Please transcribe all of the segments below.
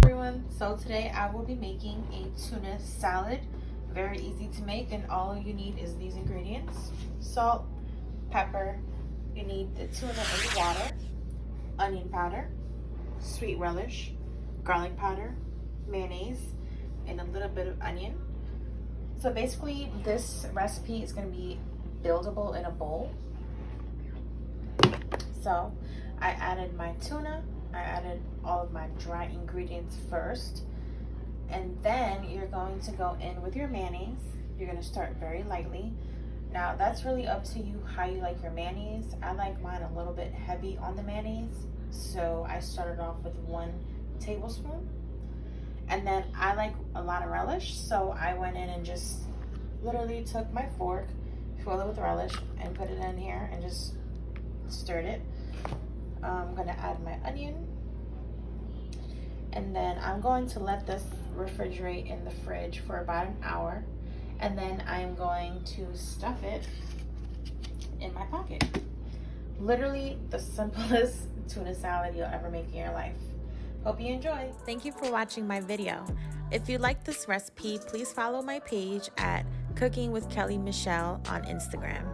Everyone, so today I will be making a tuna salad. Very easy to make, and all you need is these ingredients: salt, pepper. You need the tuna in the water, onion powder, sweet relish, garlic powder, mayonnaise, and a little bit of onion. So basically this recipe is going to be buildable in a bowl. So I added my tuna, I added all of my dry ingredients first, and then you're going to go in with your mayonnaise. You're going to start very lightly. Now that's really up to you how you like your mayonnaise. I like mine a little bit heavy on the mayonnaise, so I started off with 1 tablespoon. And then I like a lot of relish, so I went in and just literally took my fork, filled it with relish, and put it in here and just stirred it. I'm gonna add my onion, and then I'm going to let this refrigerate in the fridge for about an hour, and then I'm going to stuff it in my pocket. Literally the simplest tuna salad you'll ever make in your life. Hope you enjoy. Thank you for watching my video. If you like this recipe, please follow my page at Cooking with Kelly Michelle on Instagram.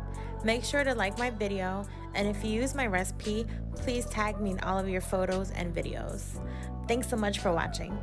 Make sure to like my video, and if you use my recipe, please tag me in all of your photos and videos. Thanks so much for watching.